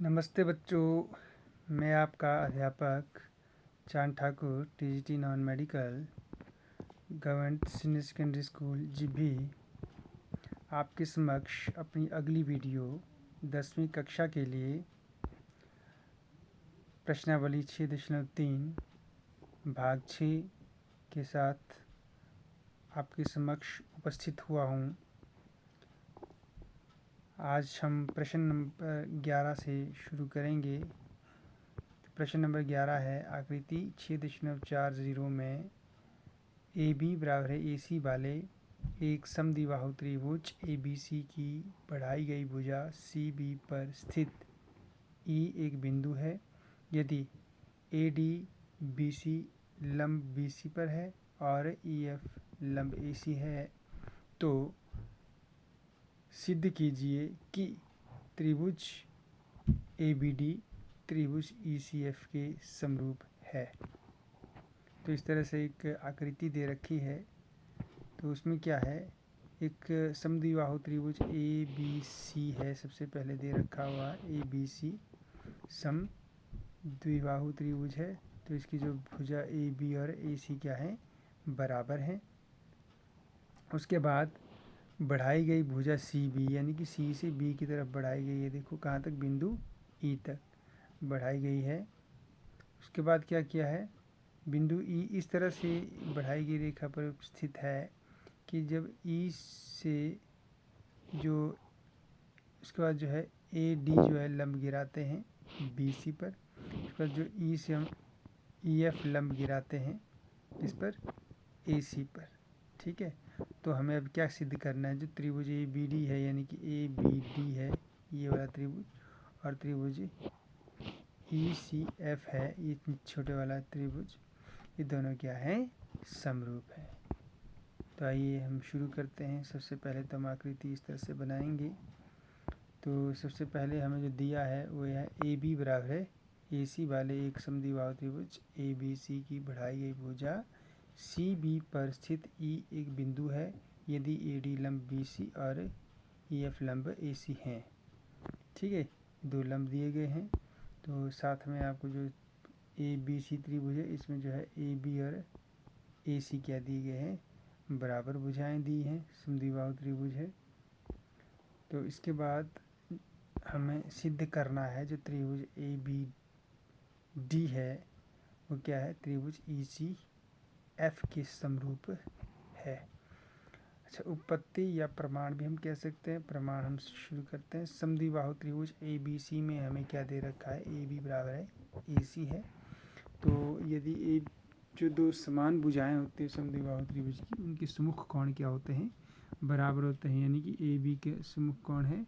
नमस्ते बच्चों, मैं आपका अध्यापक चांद Thakur TGT non medical government senior secondary school Jibhi आपके समक्ष अपनी अगली वीडियो 10वीं कक्षा के लिए प्रश्नावली 6.3 भाग 6 के साथ आपके समक्ष उपस्थित हुआ हूँ। आज हम प्रश्न नंबर 11 से शुरू करेंगे। प्रश्न नंबर 11 है, आकृति 6.40 में ए बी बराबर है ए सी वाले एक समद्विबाहु त्रिभुज ए बी सी की बढ़ाई गई भुजा सी बी पर स्थित ई एक बिंदु है। यदि ए डी बी सी लंब बी सी पर है और ई एफ लंब ए सी है तो सिद्ध कीजिए कि त्रिभुज ए बी डी त्रिभुज ई सी एफ के समरूप है। तो इस तरह से एक आकृति दे रखी है। तो उसमें क्या है, एक समद्विबाहु त्रिभुज ए बी सी है, सबसे पहले दे रखा हुआ ए बी सी समद्विबाहु त्रिभुज है। तो इसकी जो भुजा ए बी और ए सी क्या है, बराबर हैं। उसके बाद बढ़ाई गई भुजा सी बी, यानी कि सी से बी की तरफ बढ़ाई गई है। देखो कहाँ तक, बिंदु ई तक बढ़ाई गई है। उसके बाद क्या किया है, बिंदु ई इस तरह से बढ़ाई गई रेखा पर स्थित है कि जब ई से जो उसके बाद जो है ए डी जो है लंब गिराते हैं बी सी पर। उसके बाद जो ई से हम ई एफ लंब गिराते हैं इस पर ए सी पर। ठीक है, तो हमें अब क्या सिद्ध करना है, जो त्रिभुज ए बी डी है यानी कि ए बी डी है ये वाला त्रिभुज, और त्रिभुज ई सी एफ है ये छोटे वाला त्रिभुज, ये दोनों क्या है, समरूप है। तो आइए हम शुरू करते हैं। सबसे पहले तो हम आकृति इस तरह से बनाएंगे। तो सबसे पहले हमें जो दिया है वो है ए बी बराबर है ए सी वाले एक समद्विबाहु त्रिभुज ए बी सी की बढ़ाई गई भुजा सी बी पर स्थित ई एक बिंदु है। यदि ए डी लंब बी सी और ई एफ लंब ए सी हैं। ठीक है, दो लंब दिए गए हैं। तो साथ में आपको जो ए बी सी त्रिभुज है इसमें जो है ए बी और ए सी क्या दिए गए हैं, बराबर भुजाएं दी हैं, समद्विबाहु त्रिभुज है। तो इसके बाद हमें सिद्ध करना है जो त्रिभुज ए बी डी है वो क्या है, त्रिभुज ई सी एफ के समरूप है। अच्छा, उत्पत्ति या प्रमाण भी हम कह सकते हैं। प्रमाण हम शुरू करते हैं। समद्विबाहु त्रिभुज ए बी सी में हमें क्या दे रखा है, ए बी बराबर है ए सी है। तो यदि ए जो दो समान भुजाएं होती हैं समद्विबाहु त्रिभुज की, उनके सम्मुख कोण क्या होते हैं, बराबर होते हैं। यानी कि ए बी के सम्मुख कोण है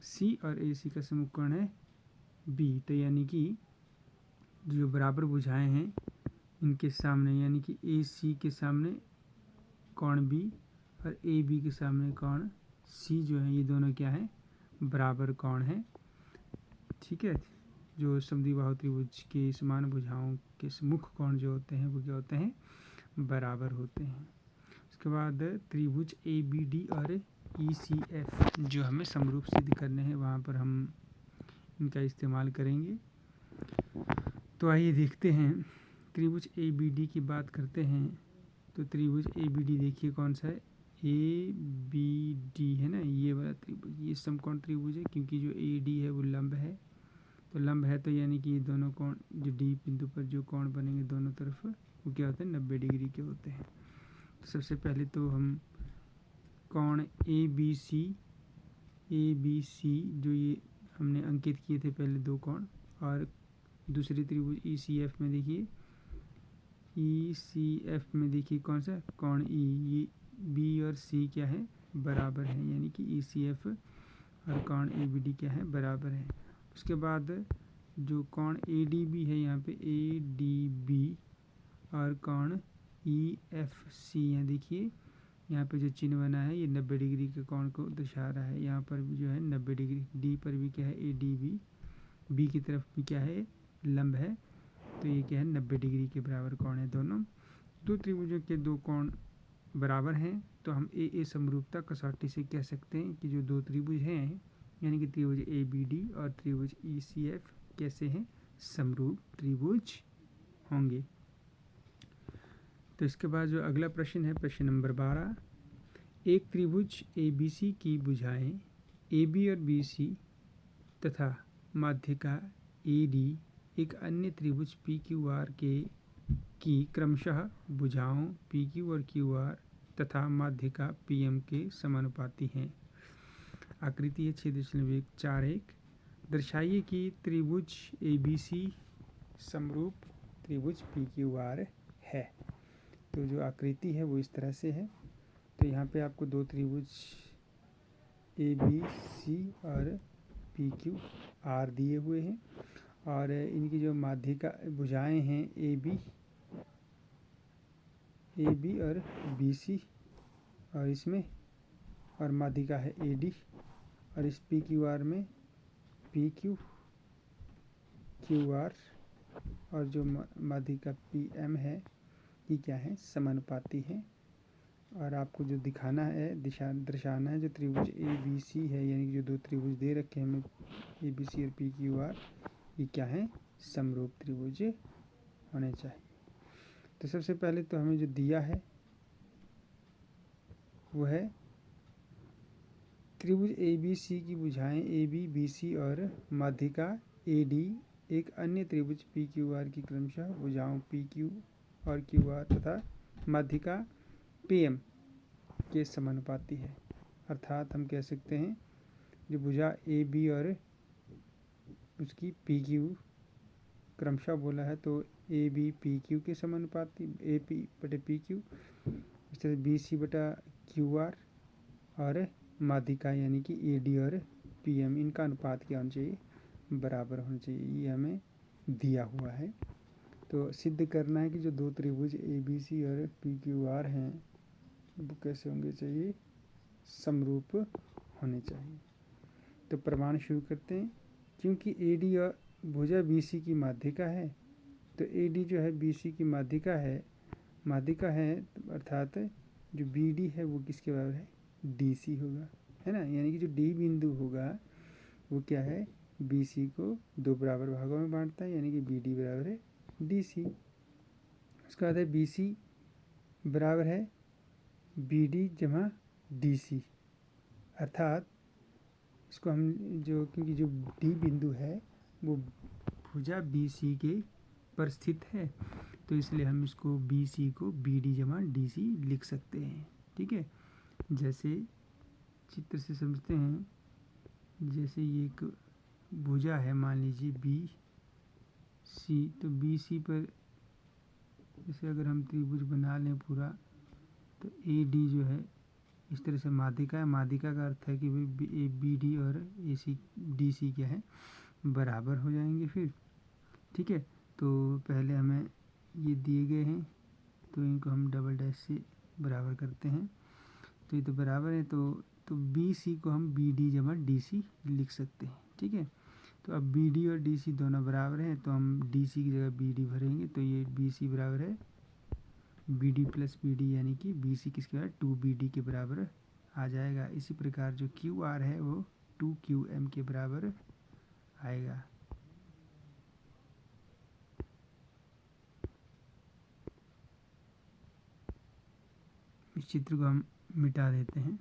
सी और ए सी का सम्मुख कोण है बी। तो यानी कि जो बराबर भुजाएं हैं इनके सामने, यानी कि ए सी के सामने कोण बी और ए बी के सामने कोण सी जो है, ये दोनों क्या है, बराबर कोण है। ठीक है, जो समद्विबाहु त्रिभुज के समान भुजाओं के मुख्य कोण जो होते हैं वो क्या होते हैं, बराबर होते हैं। उसके बाद त्रिभुज ए बी डी और ई सी एफ जो हमें समरूप सिद्ध करने हैं, वहाँ पर हम इनका इस्तेमाल करेंगे। तो आइए देखते हैं। त्रिभुज ए बी डी की बात करते हैं। तो त्रिभुज ए बी डी देखिए कौन सा है, ए बी डी है ना, ये वाला त्रिभुज, ये समकोण त्रिभुज है। क्योंकि जो ए डी है वो लंब है, तो लंब है तो यानी कि ये दोनों कोण जो डी बिंदु पर जो कोण बनेंगे दोनों तरफ वो क्या होते हैं, 90 डिग्री के होते हैं। तो सबसे पहले तो हम कोण ए बी सी जो ये हमने अंकित किए थे पहले दो कोण, और दूसरी त्रिभुज ई सी एफ में देखिए, ई सी एफ में देखिए कौन सा कोण ई, ये बी और सी क्या है, बराबर है। यानी कि ई सी एफ और कोण ए बी डी क्या है, बराबर है। उसके बाद जो कोण ए डी बी है यहाँ पे ए डी बी और कोण ई एफ सी है, देखिए यहाँ पे जो चिन्ह बना है ये 90 डिग्री के कोण को दर्शा रहा है। यहाँ पर भी जो है 90 डिग्री, डी पर भी क्या है ए डी बी, बी की तरफ भी क्या है, लंब है। तो ये क्या है, 90 डिग्री के बराबर कोण है। दोनों दो त्रिभुजों के दो कोण बराबर हैं। तो हम ए समरूपता कसौटी से कह सकते हैं कि जो दो त्रिभुज हैं यानी कि त्रिभुज ए बी डी और त्रिभुज ई सी एफ कैसे हैं, समरूप त्रिभुज होंगे। तो इसके बाद जो अगला प्रश्न है, प्रश्न नंबर 12, एक त्रिभुज ए बी सी की भुजाएं ए बी और बी सी तथा माध्यिका ए डी एक अन्य त्रिभुज पी क्यू आर के की क्रमशः भुजाओं पी क्यू और क्यू आर तथा माध्यिका पी एम के समानुपाती हैं। आकृति है 6.41। दर्शाइए कि त्रिभुज ए बी सी समरूप त्रिभुज पी क्यू आर है। तो जो आकृति है वो इस तरह से है। तो यहाँ पे आपको दो त्रिभुज ए बी सी और पी क्यू आर दिए हुए हैं और इनकी जो माध्यिका भुजाएं हैं ए बी और बी सी और इसमें और माध्यिका है ए डी और इस पी क्यू आर में पी क्यू आर और जो माध्यिका पी एम है ये क्या है, समानुपाती है। और आपको जो दिखाना है दर्शाना है जो त्रिभुज ए बी सी है, यानी कि जो दो त्रिभुज दे रखे हैं हमें ए बी सी और पी क्यू आर, ये क्या है, समरूप त्रिभुज होने चाहिए। तो सबसे पहले तो हमें जो दिया है वो है त्रिभुज ए बी सी की भुजाएं ए बी बी सी और माध्यिका ए डी एक अन्य त्रिभुज पी क्यू आर की क्रमशः भुजाओं पी क्यू और क्यू आर तथा माध्यिका पी एम के समानुपाती है। अर्थात हम कह सकते हैं जो भुजा ए बी और उसकी पी क्यू क्रमशः बोला है तो ए बी पी क्यू के समानुपाती, ए पी बटे पी क्यू, इस तरह बी सी बटा क्यू आर और माध्यिका यानी कि ए डी और पी एम, इनका अनुपात क्या होना चाहिए, बराबर होना चाहिए। ये हमें दिया हुआ है। तो सिद्ध करना है कि जो दो त्रिभुज ए बी सी और पी क्यू आर हैं वो कैसे होंगे चाहिए, समरूप होने चाहिए। तो प्रमाण शुरू करते हैं। क्योंकि ए डी और भुजा बी सी की माध्यिका है तो ए डी जो है बी सी की माध्यिका है अर्थात जो बी डी है वो किसके बराबर है, डी सी होगा, है ना। यानी कि जो डी बिंदु होगा वो क्या है, बी सी को दो बराबर भागों में बांटता है, यानी कि बी डी बराबर है डी सी। उसका बाद है बी सी बराबर है बी डी जमा डी सी, अर्थात इसको हम जो क्योंकि जो डी बिंदु है वो भुजा बी सी के पर स्थित है तो इसलिए हम इसको बी सी को बी डी जमा डी सी लिख सकते हैं। ठीक है, जैसे चित्र से समझते हैं, जैसे ये एक भुजा है मान लीजिए बी सी, तो बी सी पर जैसे अगर हम त्रिभुज बना लें पूरा तो ए डी जो है इस तरह से माध्यिका है। माध्यिका का अर्थ है कि भाई बी डी और ए सी डी सी क्या है, बराबर हो जाएंगे फिर। ठीक है, तो पहले हमें ये दिए गए हैं तो इनको हम डबल डैश से बराबर करते हैं। तो ये तो बराबर है तो बी सी को हम बी डी जमा डी सी लिख सकते हैं। ठीक है, तो अब बी डी और डी सी दोनों बराबर हैं तो हम डी सी की जगह बी डी भरेंगे तो ये बी सी बराबर है B D plus B D, यानी कि बी सी किसके बराबर, टू बी डी के बराबर आ जाएगा। इसी प्रकार जो क्यू आर है वो टू क्यू एम के बराबर आएगा। इस चित्र को हम मिटा देते हैं।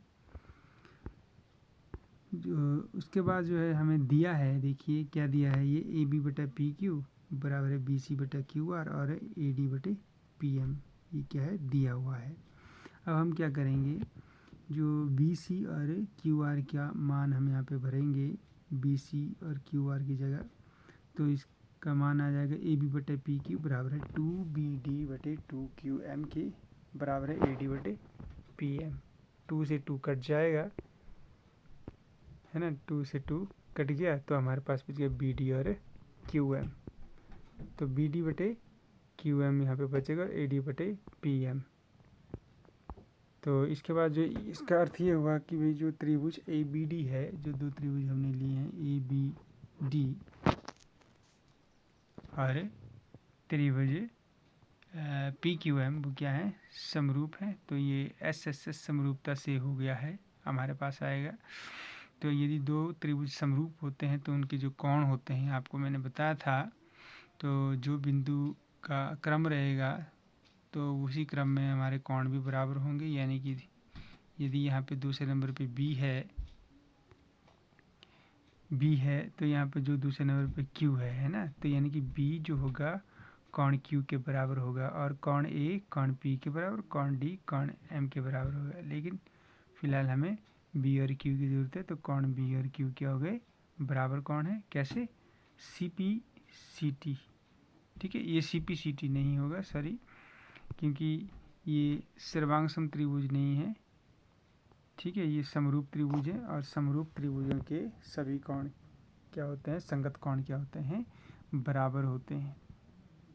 जो उसके बाद जो है हमें दिया है, देखिए क्या दिया है, ये ए बी बटा पी क्यू बराबर है बी सी बटा क्यू आर और ए डी बटे पी एम, ये क्या है, दिया हुआ है। अब हम क्या करेंगे, जो बी सी और क्यू आर का मान हम यहाँ पे भरेंगे बी सी और क्यू आर की जगह, तो इसका मान आ जाएगा ए बी बटे पी क्यू बराबर है टू बी डी बटे टू क्यू एम के बराबर है ए डी बटे पी एम। टू से टू कट जाएगा, है ना, टू से टू कट गया तो हमारे पास बच गया बी डी और क्यू एम। तो बी डी बटे क्यू एम यहाँ पे बचेगा और ए डी बटे पी एम। तो इसके बाद जो इसका अर्थ ये हुआ कि भाई जो त्रिभुज ए बी डी है, जो दो त्रिभुज हमने लिए हैं ए बी डी और त्रिभुज पी क्यू एम, वो क्या है, समरूप है। तो ये एस एस एस समरूपता से हो गया है, हमारे पास आएगा। तो यदि दो त्रिभुज समरूप होते हैं तो उनके जो कोण होते हैं आपको मैंने बताया था, तो जो बिंदु का क्रम रहेगा तो उसी क्रम में हमारे कोण भी बराबर होंगे। यानी कि यदि यहाँ पे दूसरे नंबर पे बी है तो यहाँ पे जो दूसरे नंबर पे क्यू है ना, तो यानी कि बी जो होगा कोण क्यू के बराबर होगा, और कोण ए कोण पी के बराबर, कोण डी कोण एम के बराबर होगा। लेकिन फिलहाल हमें बी और क्यू की ज़रूरत है, तो कोण बी और क्यू क्या हो गए, बराबर कोण है। कैसे, सी पी सी टी। ठीक है, ये सी पी सी टी नहीं होगा, सॉरी, क्योंकि ये सर्वांग सम त्रिभुज नहीं है। ठीक है, ये समरूप त्रिभुज है, और समरूप त्रिभुजों के सभी कोण क्या होते हैं, संगत कोण क्या होते हैं, बराबर होते हैं।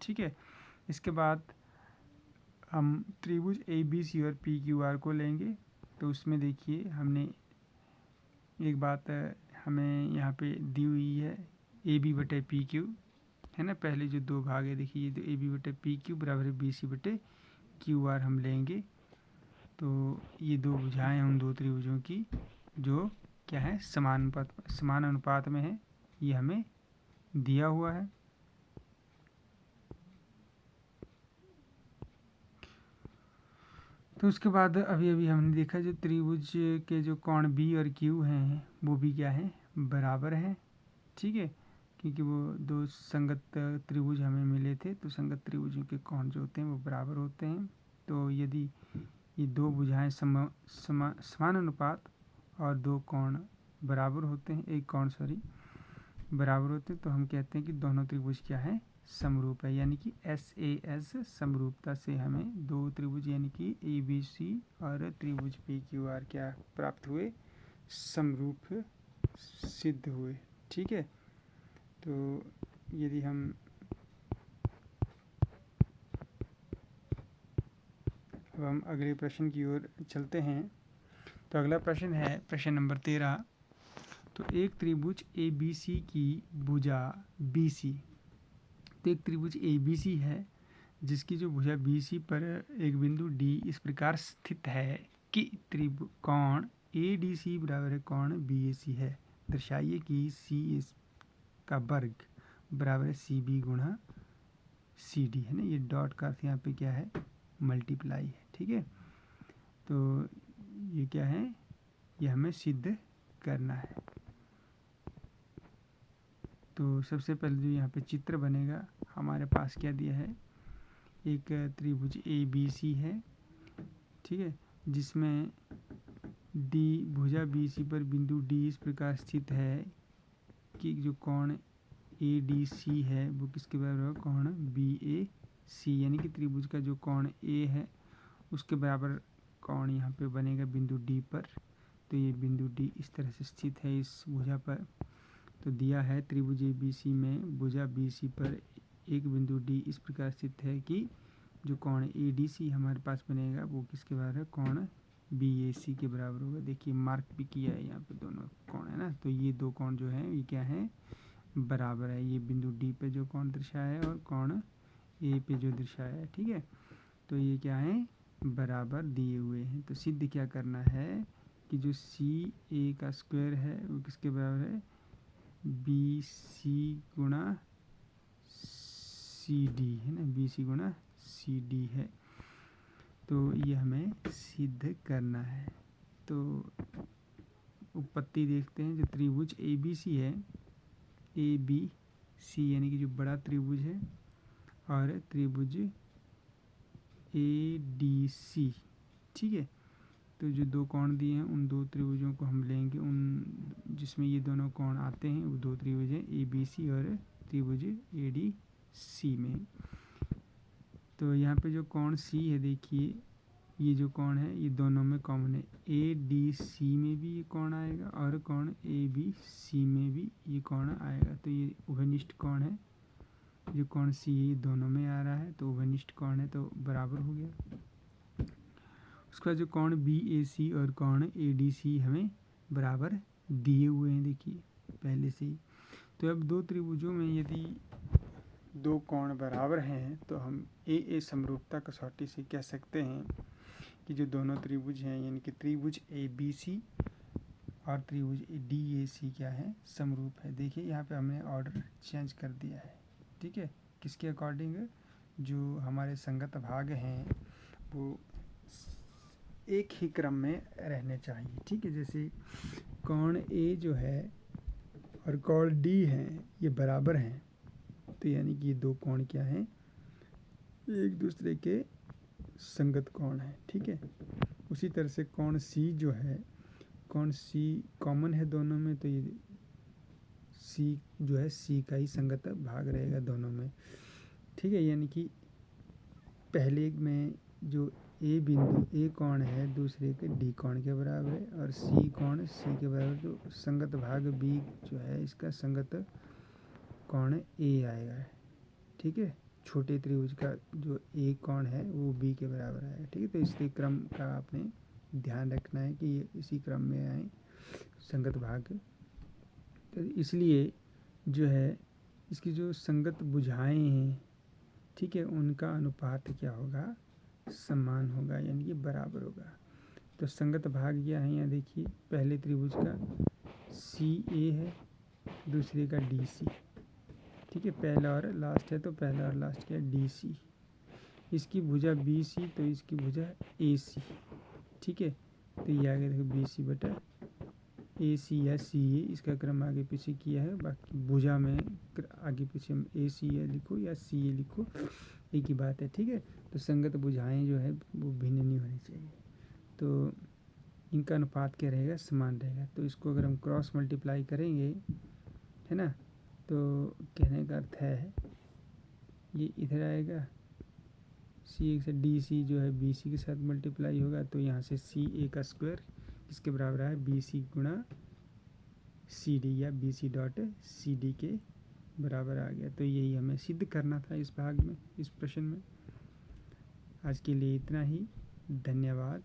ठीक है, इसके बाद हम त्रिभुज ए बी सी और पी क्यू आर को लेंगे। तो उसमें देखिए हमने एक बात हमें यहाँ पे दी हुई है, ए बी बटे पी क्यू है ना। पहले जो दो भाग है देखिए, तो ए बी बटे पी क्यू बराबर है बी सी बटे क्यू आर हम लेंगे। तो ये दो भुजाएं उन दो त्रिभुजों की जो क्या है, समान अनुपात में है, ये हमें दिया हुआ है। तो उसके बाद अभी अभी हमने देखा जो त्रिभुज के जो कोण बी और क्यू हैं वो भी क्या है, बराबर हैं। ठीक है, क्योंकि वो दो संगत त्रिभुज हमें मिले थे, तो संगत त्रिभुजों के कोण जो होते हैं वो बराबर होते हैं। तो यदि ये दो भुजाएं समान अनुपात और दो कोण बराबर होते हैं, एक कोण बराबर होते हैं, तो हम कहते हैं कि दोनों त्रिभुज क्या है, समरूप है। यानी कि SAS समरूपता से हमें दो त्रिभुज यानी कि ABC और त्रिभुज PQR क्या प्राप्त हुए, समरूप सिद्ध हुए। ठीक है, तो यदि हम अब हम अगले प्रश्न की ओर चलते हैं। तो अगला प्रश्न है प्रश्न नंबर 13। तो एक त्रिभुज ABC की भुजा BC, तो एक त्रिभुज ABC है जिसकी जो भुजा BC पर एक बिंदु D इस प्रकार स्थित है कि त्रिकोण ADC बराबर है कोण BAC है। दर्शाइए कि CA का वर्ग बराबर है CB गुणा CD है ना। ये डॉट का अर्थ यहाँ पे क्या है, मल्टीप्लाई है। ठीक है, तो ये क्या है, ये हमें सिद्ध करना है। तो सबसे पहले जो यहाँ पे चित्र बनेगा, हमारे पास क्या दिया है, एक त्रिभुज ABC है। ठीक है, जिसमें D भुजा BC पर बिंदु D इस प्रकार स्थित है कि जो कोण ADC है वो किसके बराबर होगा, कोण BAC। यानी कि त्रिभुज का जो कोण A है उसके बराबर कोण यहाँ पे बनेगा बिंदु D पर। तो ये बिंदु D इस तरह से स्थित है इस भुजा पर। तो दिया है त्रिभुज ABC में भुजा BC पर एक बिंदु D इस प्रकार स्थित है कि जो कोण ADC हमारे पास बनेगा वो किसके बराबर है, कोण BAC के बराबर होगा। देखिए मार्क भी किया है यहाँ पे, दोनों कोण है ना। तो ये दो कोण जो हैं ये क्या है, बराबर है। ये बिंदु D पे जो कोण दर्शाया है और कोण A पे जो दर्शाया है। ठीक है, तो ये क्या है, बराबर दिए हुए हैं। तो सिद्ध क्या करना है कि जो CA का स्क्वायर है वो किसके बराबर है, BC गुणा CD है ना, BC गुणा CD है। तो ये हमें सिद्ध करना है। तो उत्पत्ति देखते हैं। जो त्रिभुज ABC है, ABC यानी कि जो बड़ा त्रिभुज है, और त्रिभुज ADC। ठीक है, तो जो दो कोण दिए हैं उन दो त्रिभुजों को हम लेंगे, उन जिसमें ये दोनों कोण आते हैं वो दो त्रिभुज हैं ABC और त्रिभुज ADC में। तो यहाँ पे जो कोण C है देखिए, ये जो कोण है ये दोनों में कॉमन है। ADC में भी ये कोण आएगा और कोण ABC में भी ये कोण आएगा। तो ये उभयनिष्ठ कोण है। जो कोण C है ये दोनों में आ रहा है, तो उभयनिष्ठ कोण है, तो बराबर हो गया। उसका जो कोण BAC और कोण ADC हमें बराबर दिए हुए हैं देखिए पहले से ही। तो अब दो त्रिभुजों में यदि दो कोण बराबर हैं तो हम AA समरूपता कसौटी से कह सकते हैं कि जो दोनों त्रिभुज हैं यानी कि त्रिभुज ABC और त्रिभुज डी ए सी क्या है, समरूप है। देखिए यहाँ पे हमने ऑर्डर चेंज कर दिया है, ठीक है, किसके अकॉर्डिंग, जो हमारे संगत भाग हैं वो एक ही क्रम में रहने चाहिए, ठीक है। जैसे कोण ए जो है और कोण डी है ये बराबर हैं, तो यानी कि ये दो कोण क्या हैं, एक दूसरे के संगत कोण है, ठीक है। उसी तरह से कोण सी जो है, कोण सी कॉमन है दोनों में, तो ये सी जो है सी का ही संगत भाग रहेगा दोनों में, ठीक है। यानी कि पहले में जो ए बिंदु ए कोण है दूसरे के डी कोण के बराबर है, और सी कोण सी के बराबर, तो संगत भाग बी जो है इसका संगत कोण ए आएगा, ठीक है। छोटे त्रिभुज का जो ए कोण है वो बी के बराबर आएगा, ठीक है। तो इसके क्रम का आपने ध्यान रखना है कि ये इसी क्रम में आए संगत भाग। तो इसलिए जो है इसकी जो संगत भुजाएं हैं, ठीक है, उनका अनुपात क्या होगा, समान होगा, यानी कि बराबर होगा। तो संगत भाग क्या है, यहाँ देखिए पहले त्रिभुज का सी ए है, दूसरे का डी सी, ठीक है। पहला और लास्ट है तो पहला और लास्ट क्या है, डी सी। इसकी भुजा बी सी तो इसकी भुजा ए सी, ठीक है। तो ये आगे देखो बी सी बटा ए सी या सी ए, इसका क्रम आगे पीछे किया है, बाकी भुजा में आगे पीछे ए सी ए लिखो या सी ए लिखो, एक ही बात है, ठीक है। तो संगत भुजाएं जो है वो भिन्न नहीं होनी चाहिए, तो इनका अनुपात क्या रहेगा, समान रहेगा। तो इसको अगर हम क्रॉस मल्टीप्लाई करेंगे, है ना, तो कहने का अर्थ है ये इधर आएगा, सी ए से डी सी जो है बी सी के साथ मल्टीप्लाई होगा, तो यहाँ से सी ए का स्क्वायर किसके बराबर है, बी सी गुणा सी डी या B C dot C D के बराबर आ गया। तो यही हमें सिद्ध करना था इस भाग में, इस प्रश्न में। आज के लिए इतना ही, धन्यवाद।